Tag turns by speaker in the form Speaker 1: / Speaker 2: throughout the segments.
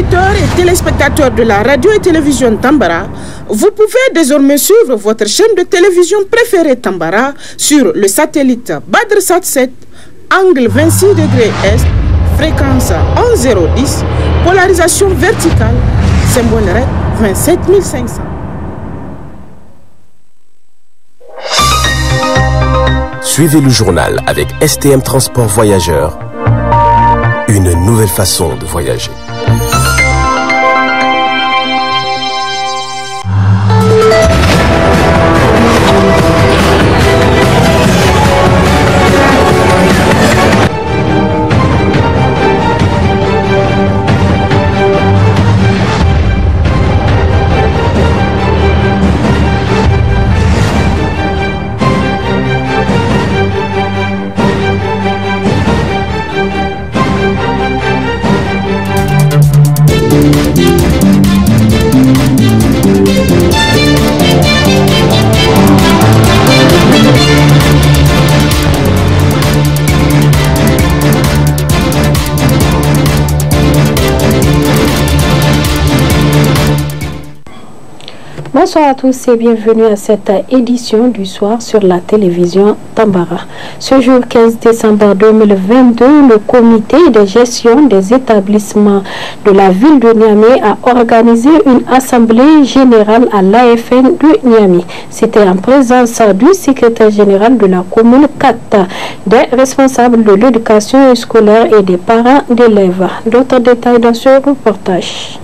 Speaker 1: auditeurs et téléspectateurs de la radio et télévision Tambara, vous pouvez désormais suivre votre chaîne de télévision préférée Tambara sur le satellite BadrSat 7, angle 26 degrés Est, fréquence 11010, polarisation verticale, symbole RED 27500.
Speaker 2: Suivez le journal avec STM Transport Voyageurs, une nouvelle façon de voyager.
Speaker 3: Bonsoir à tous et bienvenue à cette édition du soir sur la télévision Tambara. Ce jour 15 décembre 2022, le comité de gestion des établissements de la ville de Niamey a organisé une assemblée générale à l'AFN de Niamey. C'était en présence du secrétaire général de la commune 4, des responsables de l'éducation scolaire et des parents d'élèves. D'autres détails dans ce reportage.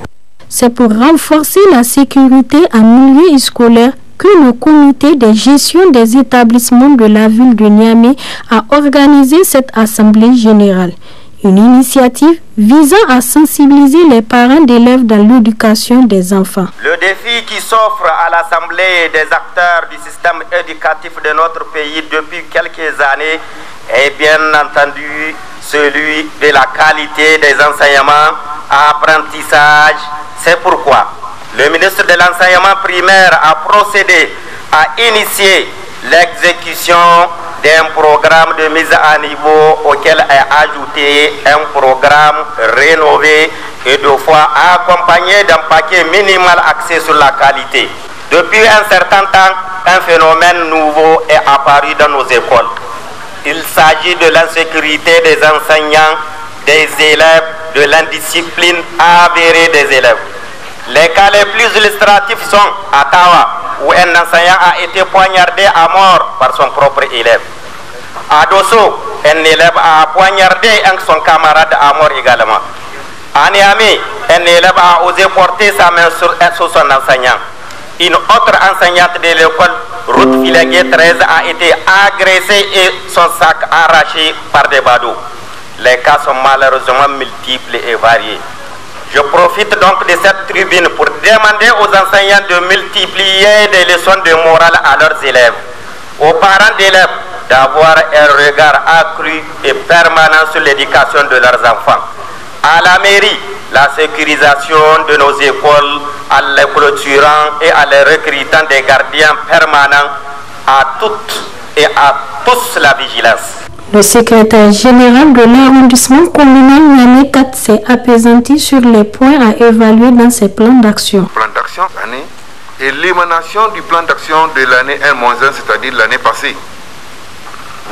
Speaker 3: C'est pour renforcer la sécurité en milieu scolaire que le comité de gestion des établissements de la ville de Niamey a organisé cette assemblée générale. Une initiative visant à sensibiliser les parents d'élèves dans l'éducation des enfants.
Speaker 4: Le défi qui s'offre à l'Assemblée des acteurs du système éducatif de notre pays depuis quelques années est bien entendu celui de la qualité des enseignements, apprentissage. C'est pourquoi le ministre de l'enseignement primaire a procédé à initier l'exécution d'un programme de mise à niveau auquel est ajouté un programme rénové et deux fois accompagné d'un paquet minimal axé sur la qualité. Depuis un certain temps, un phénomène nouveau est apparu dans nos écoles. Il s'agit de l'insécurité des enseignants, des élèves, de l'indiscipline avérée des élèves. Les cas les plus illustratifs sont à Tawa, où un enseignant a été poignardé à mort par son propre élève. À Dosso, un élève a poignardé son camarade à mort également. À Niamey, un élève a osé porter sa main sur son enseignant. Une autre enseignante de l'école, Ruth Filegué 13, a été agressée et son sac arraché par des badauds. Les cas sont malheureusement multiples et variés. Je profite donc de cette tribune pour demander aux enseignants de multiplier des leçons de morale à leurs élèves, aux parents d'élèves d'avoir un regard accru et permanent sur l'éducation de leurs enfants. À la mairie, la sécurisation de nos écoles, en les clôturant et en les recrutant des gardiens permanents, à toutes et à tous la vigilance.
Speaker 3: Le secrétaire général de l'arrondissement communal Niamey 4 s'est apaisanti sur les points à évaluer dans ses plans d'action.
Speaker 5: Plan d'action année et l'émanation du plan d'action de l'année 1-1, c'est-à-dire l'année passée.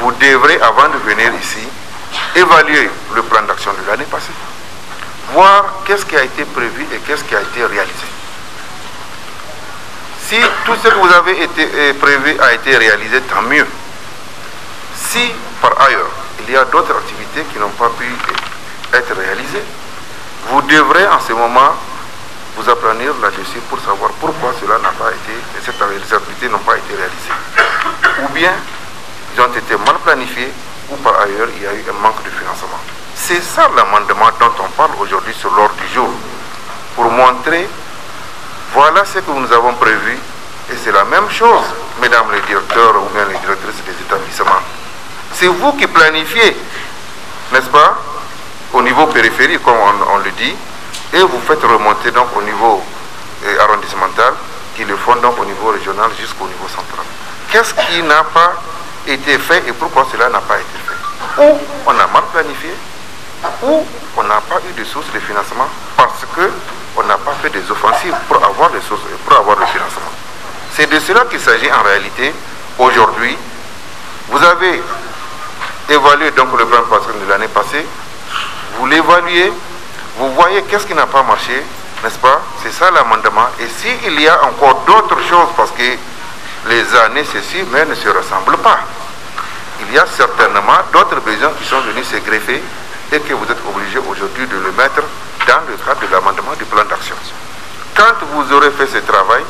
Speaker 5: Vous devrez, avant de venir ici, évaluer le plan d'action de l'année passée. Voir qu'est-ce qui a été prévu et qu'est-ce qui a été réalisé. Si tout ce que vous avez prévu a été réalisé, tant mieux. Si, par ailleurs, il y a d'autres activités qui n'ont pas pu être réalisées, vous devrez en ce moment vous aplanir là-dessus pour savoir pourquoi cela n'a pas été, ces activités n'ont pas été réalisées. Ou bien, ils ont été mal planifiés, ou par ailleurs, il y a eu un manque de financement. C'est ça l'amendement dont on parle aujourd'hui sur l'ordre du jour, pour montrer, voilà ce que nous avons prévu, et c'est la même chose, mesdames les directeurs ou bien les directrices des établissements. C'est vous qui planifiez, n'est-ce pas, au niveau périphérique, comme on le dit, et vous faites remonter donc au niveau arrondissemental, qui le font donc au niveau régional jusqu'au niveau central. Qu'est-ce qui n'a pas été fait et pourquoi cela n'a pas été fait? On a mal planifié, où on n'a pas eu de source de financement parce qu'on n'a pas fait des offensives pour avoir les sources, pour avoir le financement. C'est de cela qu'il s'agit en réalité aujourd'hui. Vous avez évalué donc le plan de l'année passée, vous l'évaluez, vous voyez qu'est-ce qui n'a pas marché, n'est-ce pas? C'est ça l'amendement. Et s'il y a encore d'autres choses, parce que les années ceci mais ne se ressemblent pas, il y a certainement d'autres besoins qui sont venus se greffer et que vous êtes obligé aujourd'hui de le mettre dans le cadre de l'amendement du plan d'action. Quand vous aurez fait ce travail,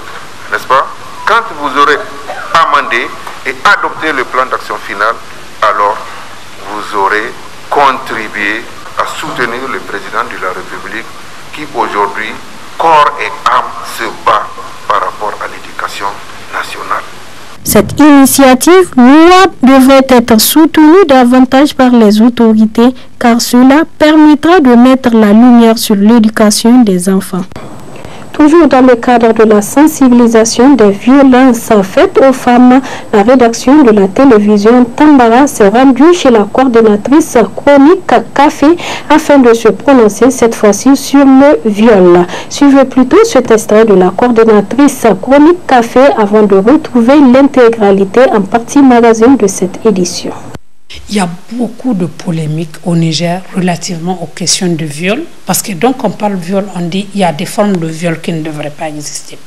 Speaker 5: n'est-ce pas, quand vous aurez amendé et adopté le plan d'action final, alors vous aurez contribué à soutenir le président de la République qui aujourd'hui, corps et âme, se bat par rapport à l'éducation nationale.
Speaker 3: Cette initiative louable devrait être soutenue davantage par les autorités car cela permettra de mettre la lumière sur l'éducation des enfants. Toujours dans le cadre de la sensibilisation des violences faites aux femmes, la rédaction de la télévision Tambara s'est rendue chez la coordonnatrice chronique Café afin de se prononcer cette fois-ci sur le viol. Suivez plutôt cet extrait de la coordonnatrice chronique Café avant de retrouver l'intégralité en partie magazine de cette édition.
Speaker 6: Il y a beaucoup de polémiques au Niger relativement aux questions de viol, parce que donc on parle de viol, on dit qu'il y a des formes de viol qui ne devraient pas exister.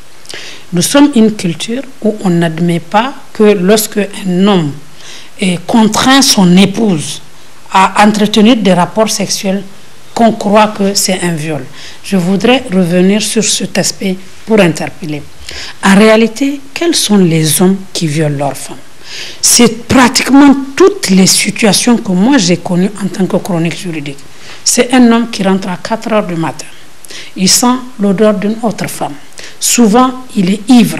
Speaker 6: Nous sommes une culture où on n'admet pas que lorsque un homme contraint son épouse à entretenir des rapports sexuels, qu'on croit que c'est un viol. Je voudrais revenir sur cet aspect pour interpeller. En réalité, quels sont les hommes qui violent leurs femmes? C'est pratiquement toutes les situations que moi j'ai connues en tant que chronique juridique. C'est un homme qui rentre à 4 heures du matin. Il sent l'odeur d'une autre femme. Souvent, il est ivre.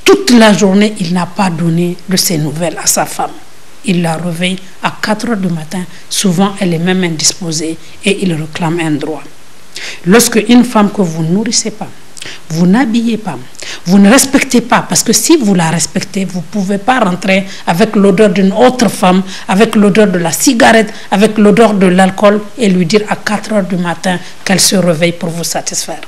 Speaker 6: Toute la journée, il n'a pas donné de ses nouvelles à sa femme. Il la réveille à 4 heures du matin. Souvent, elle est même indisposée et il réclame un droit. Lorsque une femme que vous ne nourrissez pas, vous n'habillez pas, vous ne respectez pas, parce que si vous la respectez, vous ne pouvez pas rentrer avec l'odeur d'une autre femme, avec l'odeur de la cigarette, avec l'odeur de l'alcool et lui dire à 4 heures du matin qu'elle se réveille pour vous satisfaire.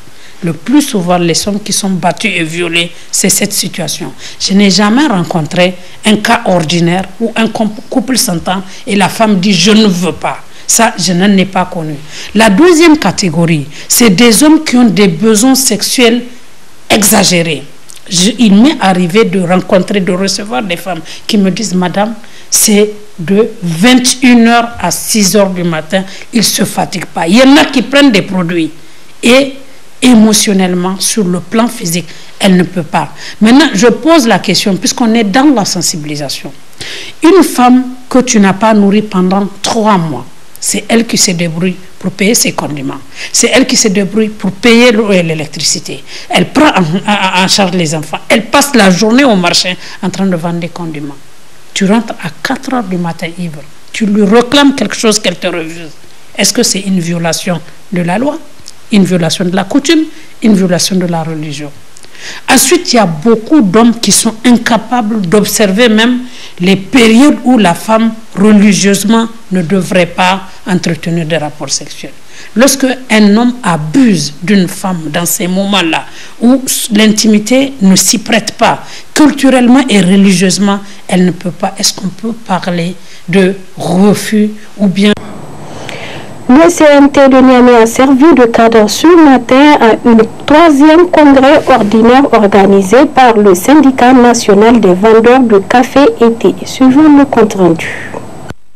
Speaker 6: Le plus souvent, les hommes qui sont battus et violés, c'est cette situation. Je n'ai jamais rencontré un cas ordinaire où un couple s'entend et la femme dit « je ne veux pas ». Ça, je n'en ai pas connu. La deuxième catégorie, c'est des hommes qui ont des besoins sexuels exagérés. Il m'est arrivé de rencontrer, de recevoir des femmes qui me disent « Madame, c'est de 21h à 6h du matin, ils ne se fatiguent pas. » Il y en a qui prennent des produits et émotionnellement, sur le plan physique, elle ne peut pas. Maintenant, je pose la question, puisqu'on est dans la sensibilisation. Une femme que tu n'as pas nourrie pendant 3 mois, c'est elle qui se débrouille pour payer ses condiments. C'est elle qui se débrouille pour payer l'eau et l'électricité. Elle prend en charge les enfants. Elle passe la journée au marché en train de vendre des condiments. Tu rentres à 4 heures du matin ivre. Tu lui réclames quelque chose qu'elle te refuse. Est-ce que c'est une violation de la loi, une violation de la coutume, une violation de la religion? Ensuite, il y a beaucoup d'hommes qui sont incapables d'observer même les périodes où la femme religieusement ne devrait pas entretenir des rapports sexuels. Lorsque un homme abuse d'une femme dans ces moments-là où l'intimité ne s'y prête pas, culturellement et religieusement, elle ne peut pas. Est-ce qu'on peut parler de refus ou bien...
Speaker 3: Le CNT de Niamey a servi de cadre ce matin à un 3e congrès ordinaire organisé par le syndicat national des vendeurs de café été. Suivons le compte rendu.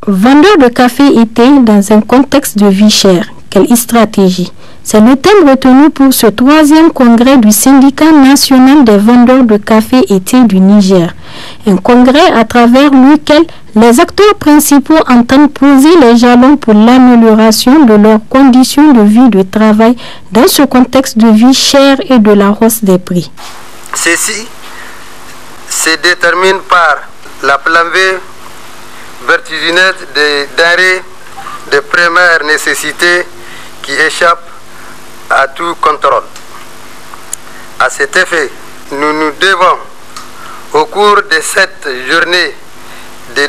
Speaker 3: Vendeurs de café été dans un contexte de vie chère. Quelle stratégie? C'est le thème retenu pour ce 3e congrès du syndicat national des vendeurs de café été du Niger. Un congrès à travers lequel les acteurs principaux entendent poser les jalons pour l'amélioration de leurs conditions de vie de travail dans ce contexte de vie chère et de la hausse des prix.
Speaker 7: Ceci se détermine par la flambée vertigineuse des denrées de première nécessité qui échappent à tout contrôle. À cet effet, nous nous devons, au cours de cette journée, de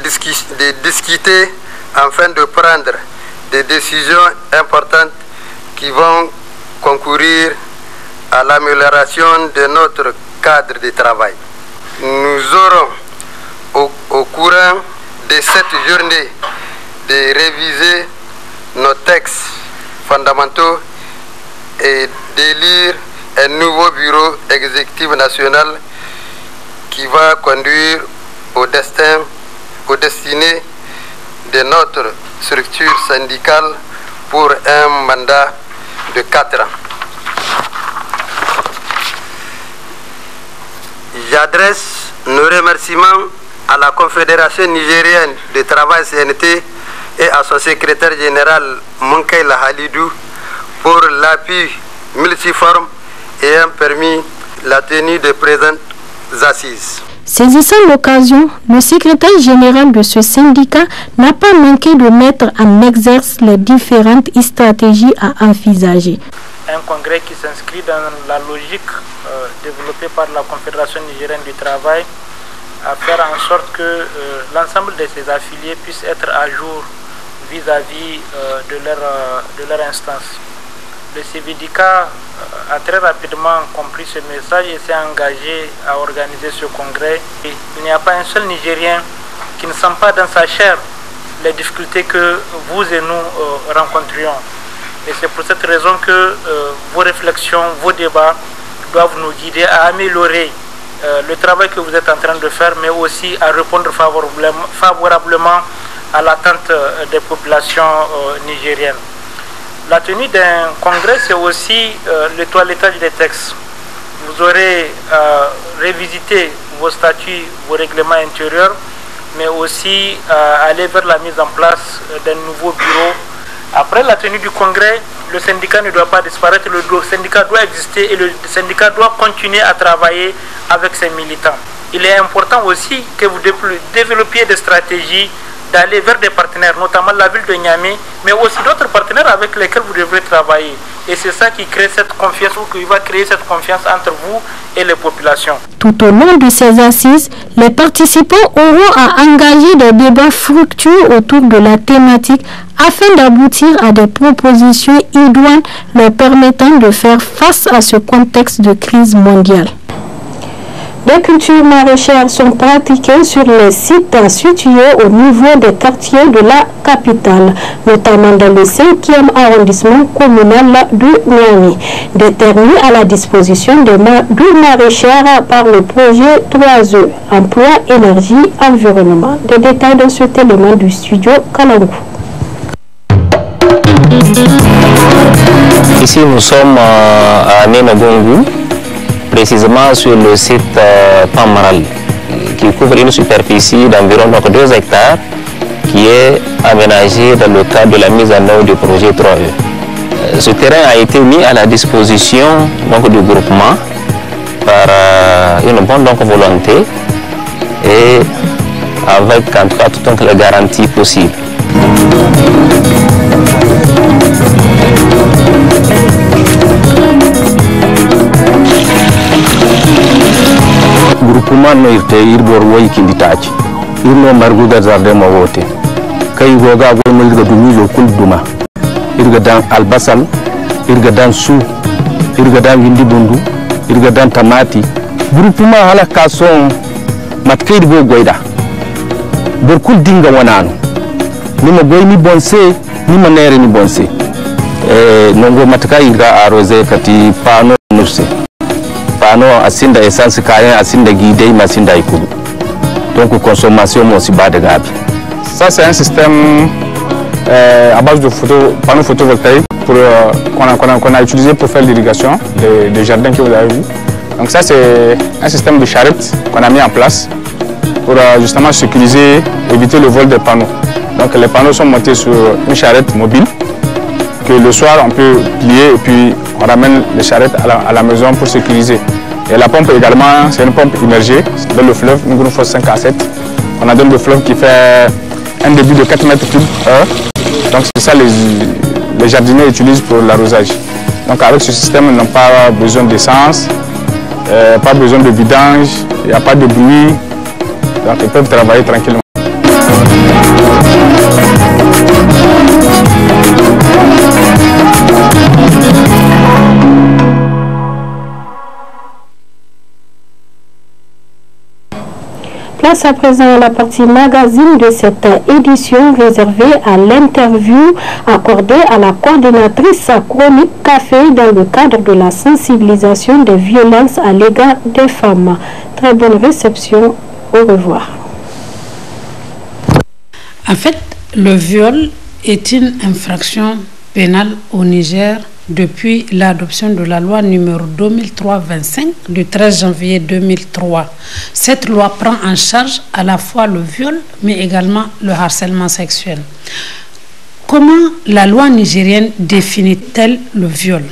Speaker 7: discuter afin de prendre des décisions importantes qui vont concourir à l'amélioration de notre cadre de travail. Nous aurons au courant de cette journée de réviser nos textes fondamentaux et d'élire un nouveau bureau exécutif national qui va conduire au destiné de notre structure syndicale pour un mandat de 4 ans. J'adresse nos remerciements à la Confédération nigérienne de travail CNT et à son secrétaire général Munkaila Halidou pour l'appui multiforme ayant permis la tenue de présentes assises.
Speaker 3: Saisissant l'occasion, le secrétaire général de ce syndicat n'a pas manqué de mettre en exergue les différentes stratégies à envisager.
Speaker 8: Un congrès qui s'inscrit dans la logique développée par la Confédération nigérienne du travail à faire en sorte que l'ensemble de ses affiliés puissent être à jour vis-à-vis de leur instance. Le CVDK a très rapidement compris ce message et s'est engagé à organiser ce congrès. Et il n'y a pas un seul Nigérien qui ne sent pas dans sa chair les difficultés que vous et nous rencontrions. Et c'est pour cette raison que vos réflexions, vos débats doivent nous guider à améliorer le travail que vous êtes en train de faire, mais aussi à répondre favorablement à l'attente des populations nigériennes. La tenue d'un congrès, c'est aussi le toilettage des textes. Vous aurez révisité vos statuts, vos règlements intérieurs, mais aussi aller vers la mise en place d'un nouveau bureau. Après la tenue du congrès, le syndicat ne doit pas disparaître, le syndicat doit exister et le syndicat doit continuer à travailler avec ses militants. Il est important aussi que vous développiez des stratégies d'aller vers des partenaires, notamment la ville de Niamey, mais aussi d'autres partenaires avec lesquels vous devrez travailler. Et c'est ça qui crée cette confiance, ou qui va créer cette confiance entre vous et les populations.
Speaker 3: Tout au long de ces assises, les participants auront à engager des débats fructueux autour de la thématique afin d'aboutir à des propositions idoines leur permettant de faire face à ce contexte de crise mondiale. Des cultures maraîchères sont pratiquées sur les sites situés au niveau des quartiers de la capitale, notamment dans le 5e arrondissement communal de Niamey, déterminé à la disposition des maraîchères par le projet 3E, Emploi, Énergie, Environnement. Des détails dans cet élément du studio Kalangou.
Speaker 9: Ici nous sommes à Nénagongu, précisément sur le site Pamaral, qui couvre une superficie d'environ 2 hectares, qui est aménagé dans le cadre de la mise en œuvre du projet 3E. Ce terrain a été mis à la disposition du groupement par une bonne volonté et avec en tout cas toutes les garanties possibles.
Speaker 10: Groupement no irte irbor woy kinditaji irno marguda jardin ma wote kay goga go mo irga dumilo kul duma irga dan albasal irga dan su irga dan windi bundu irga dan tamati groupement hala kason mat kay go goyda bor kul dinga wanano nima goy ni bonse nima nere ni bonse nongo matka irga arrosé kati pano nurse pano asinda essence kayen asinda guidé masinda ikudu donc consommation mo si bas de gabi.
Speaker 11: Ça c'est un système à base de panneaux photovoltaïques qu'on a utilisé pour faire l'irrigation des jardins que vous avez vu. Donc ça c'est un système de charrette qu'on a mis en place pour justement sécuriser, éviter le vol des panneaux. Donc les panneaux sont montés sur une charrette mobile que le soir on peut plier et puis on ramène les charrettes à la maison pour sécuriser. Et la pompe également, c'est une pompe immergée dans le fleuve, une grande fosse 5 à 7. On a dans le fleuve qui fait un débit de 4 mètres cubes heure. Donc c'est ça les jardiniers utilisent pour l'arrosage. Donc avec ce système, ils n'ont pas besoin d'essence, pas besoin de vidange, il n'y a pas de bruit. Donc ils peuvent travailler tranquillement.
Speaker 3: Place à présent à la partie magazine de cette édition réservée à l'interview accordée à la coordinatrice chronique Café dans le cadre de la sensibilisation des violences à l'égard des femmes. Très bonne réception. Au revoir.
Speaker 6: En fait, le viol est une infraction pénale au Niger depuis l'adoption de la loi numéro 2003-25 du 13 janvier 2003. Cette loi prend en charge à la fois le viol, mais également le harcèlement sexuel. Comment la loi nigérienne définit-elle le viol?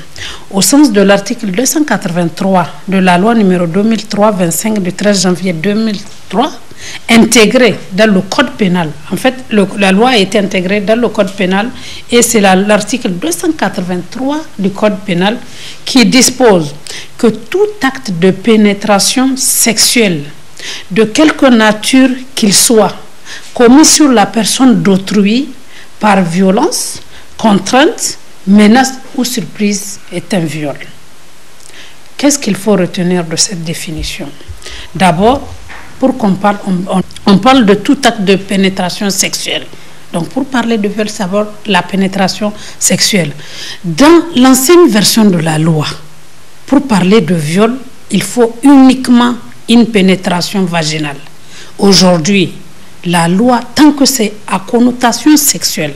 Speaker 6: Au sens de l'article 283 de la loi numéro 2003-25 du 13 janvier 2003, intégrée dans le code pénal. En fait, la loi a été intégrée dans le code pénal et c'est l'article 283 du code pénal qui dispose que tout acte de pénétration sexuelle, de quelque nature qu'il soit, commis sur la personne d'autrui par violence, contrainte, menace ou surprise est un viol. Qu'est-ce qu'il faut retenir de cette définition? D'abord, pour qu'on parle, on parle de tout acte de pénétration sexuelle. Donc, pour parler de viol, c'est d'abord la pénétration sexuelle. Dans l'ancienne version de la loi, pour parler de viol, il faut uniquement une pénétration vaginale. Aujourd'hui, la loi, tant que c'est à connotation sexuelle,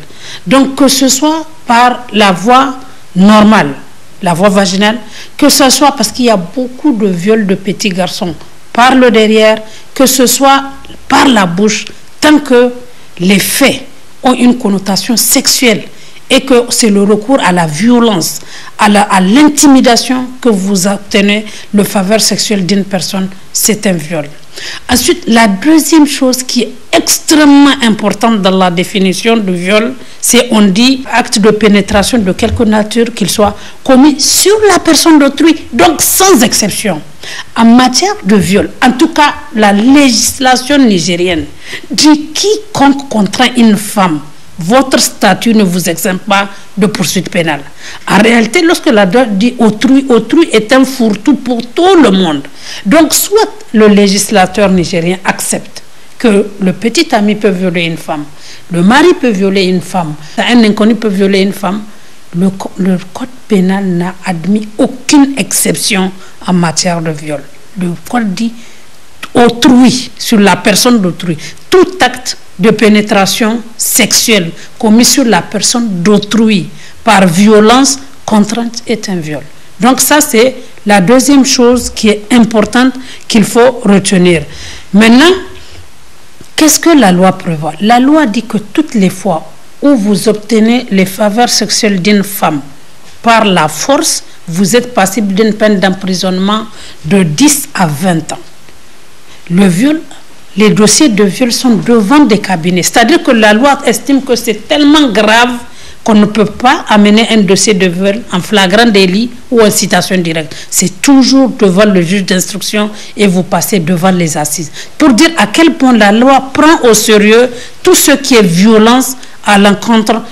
Speaker 6: donc que ce soit par la voie normale, la voie vaginale, que ce soit parce qu'il y a beaucoup de viols de petits garçons par le derrière, que ce soit par la bouche, tant que les faits ont une connotation sexuelle et que c'est le recours à la violence, à l'intimidation que vous obtenez le faveur sexuelle d'une personne, c'est un viol. Ensuite, la deuxième chose qui est extrêmement importante dans la définition du viol, c'est on dit acte de pénétration de quelque nature qu'il soit commis sur la personne d'autrui, donc sans exception. En matière de viol, en tout cas, la législation nigérienne dit quiconque contraint une femme, votre statut ne vous exempte pas de poursuite pénale. En réalité, lorsque la loi dit autrui, autrui est un fourre-tout pour tout le monde. Donc, soit le législateur nigérien accepte que le petit ami peut violer une femme, le mari peut violer une femme, un inconnu peut violer une femme, le code pénal n'a admis aucune exception en matière de viol. Le code dit autrui, sur la personne d'autrui. Tout acte de pénétration sexuelle commis sur la personne d'autrui par violence, contrainte est un viol. Donc ça, c'est la deuxième chose qui est importante qu'il faut retenir. Maintenant, qu'est-ce que la loi prévoit? La loi dit que toutes les fois où vous obtenez les faveurs sexuelles d'une femme par la force, vous êtes passible d'une peine d'emprisonnement de 10 à 20 ans. Le viol, les dossiers de viol sont devant des cabinets. C'est-à-dire que la loi estime que c'est tellement grave qu'on ne peut pas amener un dossier de viol en flagrant délit ou en citation directe. C'est toujours devant le juge d'instruction et vous passez devant les assises. Pour dire à quel point la loi prend au sérieux tout ce qui est violence à l'encontre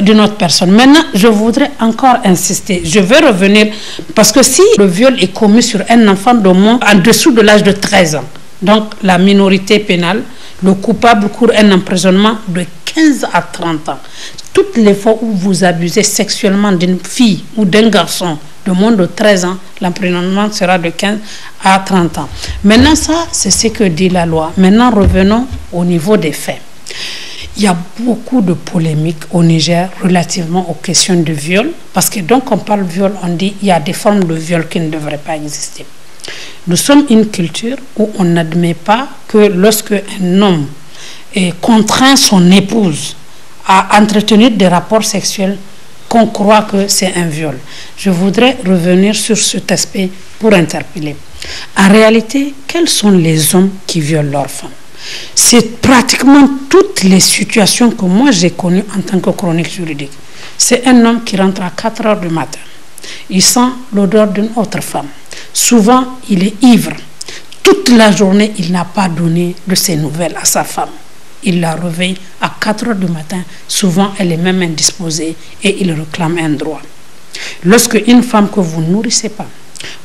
Speaker 6: de notre personne. Maintenant, je voudrais encore insister. Je vais revenir parce que si le viol est commis sur un enfant d'au moins en dessous de l'âge de 13 ans, donc la minorité pénale, le coupable court un emprisonnement de 15 à 30 ans. Toutes les fois où vous abusez sexuellement d'une fille ou d'un garçon de moins de 13 ans, l'emprisonnement sera de 15 à 30 ans. Maintenant, ça, c'est ce que dit la loi. Maintenant, revenons au niveau des faits. Il y a beaucoup de polémiques au Niger relativement aux questions de viol, parce que donc on parle de viol, on dit qu'il y a des formes de viol qui ne devraient pas exister. Nous sommes une culture où on n'admet pas que lorsque un homme contraint son épouse à entretenir des rapports sexuels, qu'on croit que c'est un viol. Je voudrais revenir sur cet aspect pour interpeller. En réalité, quels sont les hommes qui violent leurs femmes? C'est pratiquement toutes les situations que moi j'ai connues en tant que chronique juridique. C'est un homme qui rentre à 4 heures du matin. Il sent l'odeur d'une autre femme. Souvent, il est ivre. Toute la journée, il n'a pas donné de ses nouvelles à sa femme. Il la réveille à 4 heures du matin. Souvent, elle est même indisposée et il réclame un droit. Lorsque une femme que vous ne nourrissez pas,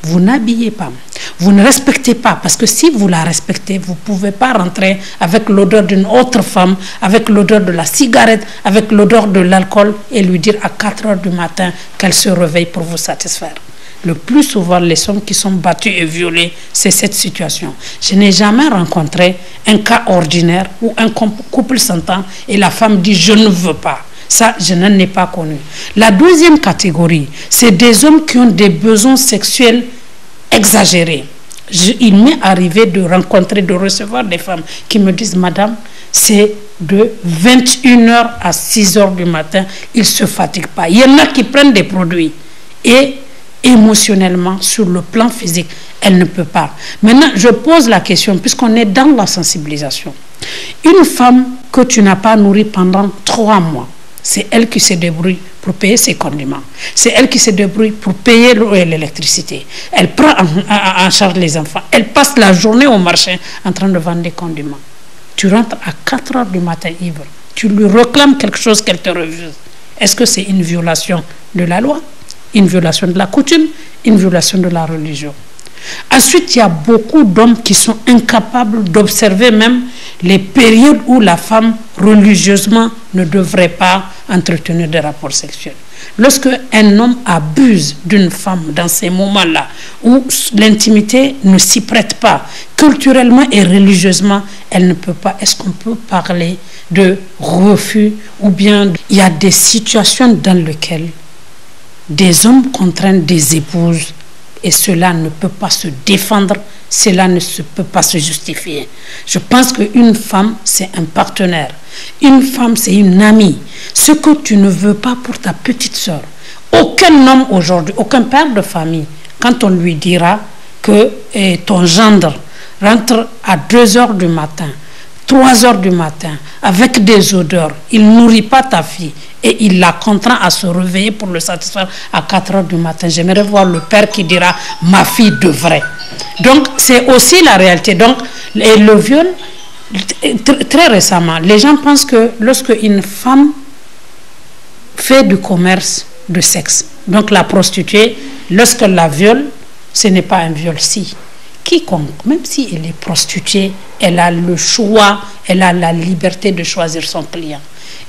Speaker 6: vous n'habillez pas, Vous ne respectez pas, parce que si vous la respectez, vous ne pouvez pas rentrer avec l'odeur d'une autre femme, avec l'odeur de la cigarette, avec l'odeur de l'alcool et lui dire à 4 heures du matin qu'elle se réveille pour vous satisfaire. Le plus souvent, les hommes qui sont battus et violés, c'est cette situation. Je n'ai jamais rencontré un cas ordinaire où un couple s'entend et la femme dit « je ne veux pas ». Ça, je n'en ai pas connu. La deuxième catégorie, c'est des hommes qui ont des besoins sexuels exagérés. Il m'est arrivé de rencontrer, de recevoir des femmes qui me disent « Madame, c'est de 21h à 6h du matin, ils ne se fatiguent pas. » Il y en a qui prennent des produits et émotionnellement, sur le plan physique, elle ne peut pas. Maintenant, je pose la question, puisqu'on est dans la sensibilisation. Une femme que tu n'as pas nourrie pendant 3 mois, c'est elle qui se débrouille pour payer ses condiments. C'est elle qui se débrouille pour payer l'eau et l'électricité. Elle prend en charge les enfants. Elle passe la journée au marché en train de vendre des condiments. Tu rentres à 4 heures du matin ivre. Tu lui réclames quelque chose qu'elle te refuse. Est-ce que c'est une violation de la loi? Une violation de la coutume, une violation de la religion. Ensuite, il y a beaucoup d'hommes qui sont incapables d'observer même les périodes où la femme religieusement ne devrait pas entretenir des rapports sexuels. Lorsque un homme abuse d'une femme dans ces moments-là, où l'intimité ne s'y prête pas, culturellement et religieusement, elle ne peut pas. Est-ce qu'on peut parler de refus ou bien il y a des situations dans lesquelles des hommes contraignent des épouses et cela ne peut pas se défendre, cela ne peut pas se justifier. Je pense qu'une femme, c'est un partenaire. Une femme, c'est une amie. Ce que tu ne veux pas pour ta petite soeur. Aucun homme aujourd'hui, aucun père de famille, quand on lui dira que ton gendre rentre à 2 heures du matin, 3 heures du matin, avec des odeurs, il ne nourrit pas ta fille et il la contraint à se réveiller pour le satisfaire à 4 heures du matin. J'aimerais voir le père qui dira « ma fille devrait ». Donc, c'est aussi la réalité. Donc, et le viol, très récemment, les gens pensent que lorsque une femme fait du commerce de sexe, donc la prostituée, lorsqu'elle la viole, ce n'est pas un viol. Si quiconque, même si elle est prostituée, elle a le choix, elle a la liberté de choisir son client.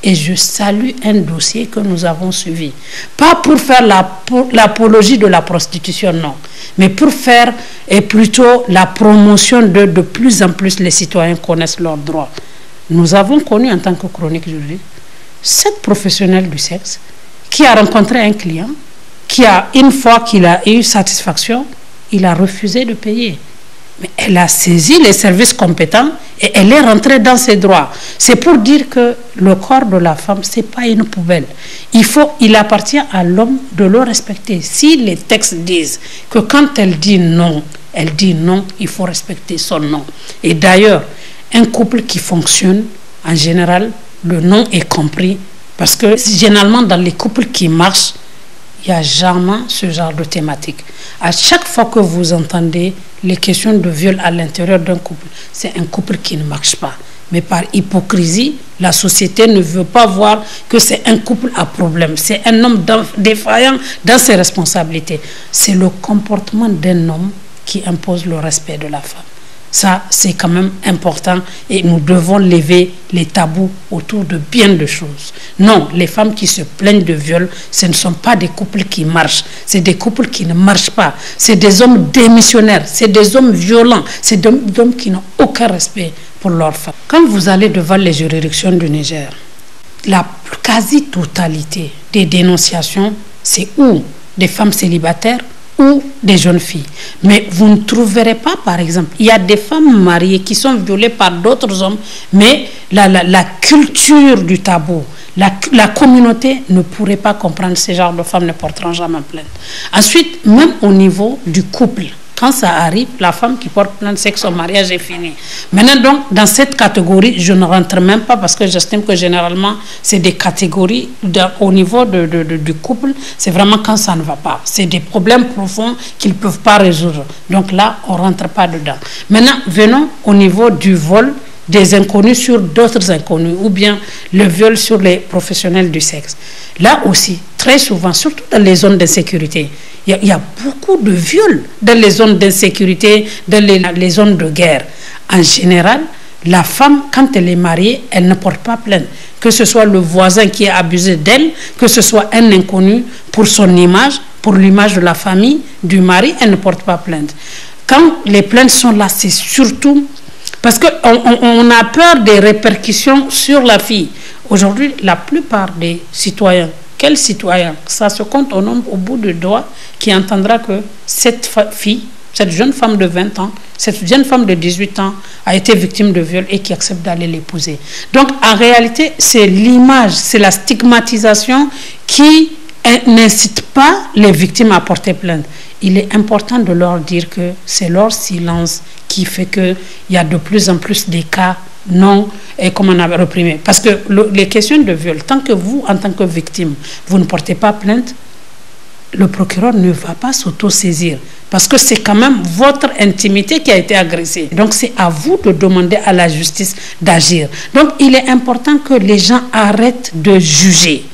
Speaker 6: Et je salue un dossier que nous avons suivi. Pas pour faire l'apologie de la prostitution, non. Mais pour faire plutôt la promotion de plus en plus les citoyens connaissent leurs droits. Nous avons connu en tant que chronique juridique 7 professionnels du sexe qui a rencontré un client, qui a, une fois qu'il a eu satisfaction, il a refusé de payer. Mais elle a saisi les services compétents et elle est rentrée dans ses droits. C'est pour dire que le corps de la femme, ce n'est pas une poubelle. Il appartient à l'homme de le respecter. Si les textes disent que quand elle dit non, il faut respecter son non. Et d'ailleurs, un couple qui fonctionne, en général, le non est compris. Parce que généralement, dans les couples qui marchent, il n'y a jamais ce genre de thématique. À chaque fois que vous entendez les questions de viol à l'intérieur d'un couple, c'est un couple qui ne marche pas. Mais par hypocrisie, la société ne veut pas voir que c'est un couple à problème. C'est un homme défaillant dans ses responsabilités. C'est le comportement d'un homme qui impose le respect de la femme. Ça, c'est quand même important et nous devons lever les tabous autour de bien de choses. Non, les femmes qui se plaignent de viol, ce ne sont pas des couples qui marchent. C'est des couples qui ne marchent pas. C'est des hommes démissionnaires, c'est des hommes violents, c'est des hommes qui n'ont aucun respect pour leurs femmes. Quand vous allez devant les juridictions du Niger, la quasi-totalité des dénonciations, c'est ou des femmes célibataires ou des jeunes filles. Mais vous ne trouverez pas, par exemple, il y a des femmes mariées qui sont violées par d'autres hommes, mais la culture du tabou, la communauté ne pourrait pas comprendre ces genres de femmes ne porteront jamais plainte. Ensuite, même au niveau du couple, quand ça arrive, la femme qui porte plainte, c'est que son mariage est fini. Maintenant, donc, dans cette catégorie, je ne rentre même pas parce que j'estime que généralement, c'est des catégories au niveau du couple. C'est vraiment quand ça ne va pas. C'est des problèmes profonds qu'ils ne peuvent pas résoudre. Donc là, on ne rentre pas dedans. Maintenant, venons au niveau du vol des inconnus sur d'autres inconnus, ou bien le viol sur les professionnels du sexe. Là aussi, très souvent, surtout dans les zones d'insécurité, il y a beaucoup de viols dans les zones d'insécurité, dans les zones de guerre. En général, la femme, quand elle est mariée, elle ne porte pas plainte. Que ce soit le voisin qui a abusé d'elle, que ce soit un inconnu pour son image, pour l'image de la famille, du mari, elle ne porte pas plainte. Quand les plaintes sont là, c'est surtout parce qu'on a peur des répercussions sur la fille. Aujourd'hui, la plupart des citoyens, quel citoyen? Ça se compte au nombre, au bout du doigt, qui entendra que cette fille, cette jeune femme de 20 ans, cette jeune femme de 18 ans a été victime de viol et qui accepte d'aller l'épouser. Donc, en réalité, c'est l'image, c'est la stigmatisation qui n'incite pas les victimes à porter plainte. Il est important de leur dire que c'est leur silence qui fait qu'il y a de plus en plus des cas non, et comme on a reprimé. Parce que les questions de viol, tant que vous, en tant que victime, vous ne portez pas plainte, le procureur ne va pas s'auto-saisir. Parce que c'est quand même votre intimité qui a été agressée. Donc c'est à vous de demander à la justice d'agir. Donc il est important que les gens arrêtent de juger,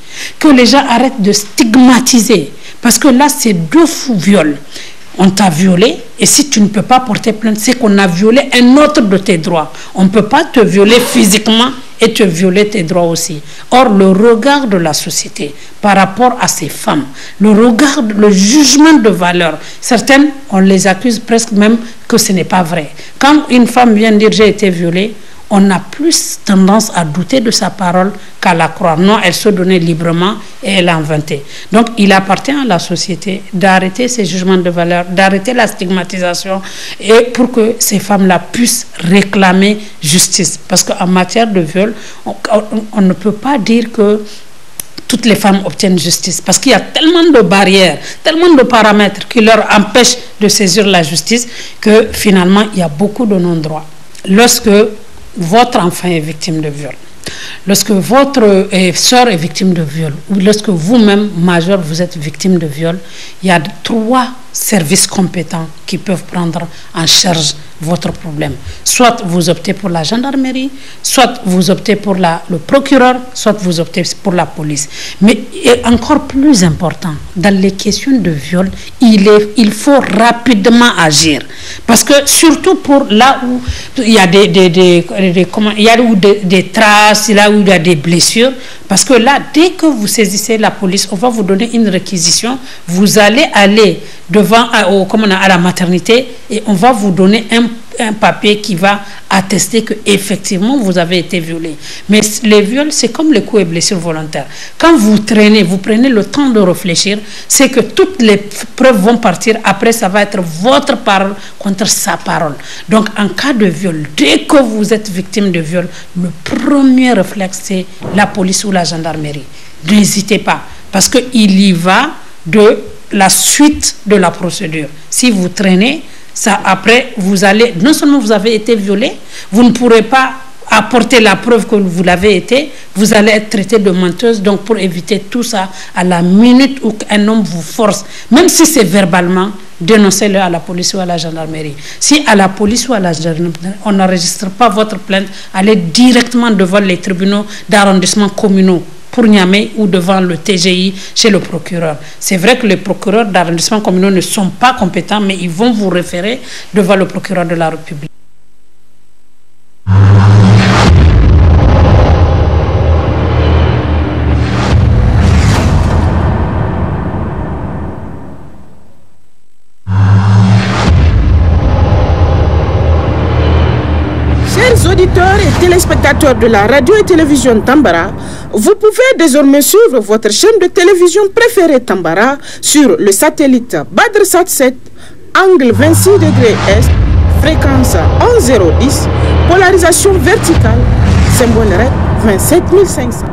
Speaker 6: que les gens arrêtent de stigmatiser. Parce que là, c'est deux fous viols. On t'a violé et si tu ne peux pas porter plainte, c'est qu'on a violé un autre de tes droits. On ne peut pas te violer physiquement et te violer tes droits aussi. Or, le regard de la société par rapport à ces femmes, le regard, le jugement de valeur, certaines, on les accuse presque même que ce n'est pas vrai. Quand une femme vient dire « j'ai été violée », on a plus tendance à douter de sa parole qu'à la croire. Non, elle se donnait librement et elle a inventé. Donc, il appartient à la société d'arrêter ces jugements de valeur, d'arrêter la stigmatisation et pour que ces femmes-là puissent réclamer justice. Parce qu'en matière de viol, on ne peut pas dire que toutes les femmes obtiennent justice. Parce qu'il y a tellement de barrières, tellement de paramètres qui leur empêchent de saisir la justice que finalement, il y a beaucoup de non-droits. Lorsque votre enfant est victime de viol, lorsque votre soeur est victime de viol, ou lorsque vous-même, majeur, vous êtes victime de viol, il y a 3 services compétents qui peuvent prendre en charge votre problème. Soit vous optez pour la gendarmerie, soit vous optez pour le procureur, soit vous optez pour la police. Mais encore plus important, dans les questions de viol, il faut rapidement agir. Parce que surtout pour là où il y a des traces, là où il y a des blessures, parce que là, dès que vous saisissez la police, on va vous donner une réquisition, vous allez aller devant à la maternité et on va vous donner un papier qui va attester que effectivement vous avez été violé. Mais les viols, c'est comme les coups et blessures volontaires. Quand vous traînez, vous prenez le temps de réfléchir, c'est que toutes les preuves vont partir. Après, ça va être votre parole contre sa parole. Donc, en cas de viol, dès que vous êtes victime de viol, le premier réflexe, c'est la police ou la gendarmerie. N'hésitez pas, parce qu'il y va de la suite de la procédure. Si vous traînez, ça après, vous allez, non seulement vous avez été violé, vous ne pourrez pas apporter la preuve que vous l'avez été, vous allez être traité de menteuse. Donc pour éviter tout ça, à la minute où un homme vous force, même si c'est verbalement, dénoncez-le à la police ou à la gendarmerie. Si à la police ou à la gendarmerie, on n'enregistre pas votre plainte, allez directement devant les tribunaux d'arrondissement communaux pour Niamey ou devant le TGI chez le procureur. C'est vrai que les procureurs d'arrondissement communaux ne sont pas compétents, mais ils vont vous référer devant le procureur de la République.
Speaker 1: Chers auditeurs et téléspectateurs de la radio et télévision Tambara, vous pouvez désormais suivre votre chaîne de télévision préférée Tambara sur le satellite BadrSat 7, angle 26 degrés Est, fréquence 11010, polarisation verticale, symbole REC 27500.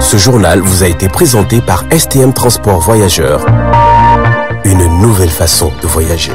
Speaker 2: Ce journal vous a été présenté par STM Transport Voyageurs. Une nouvelle façon de voyager.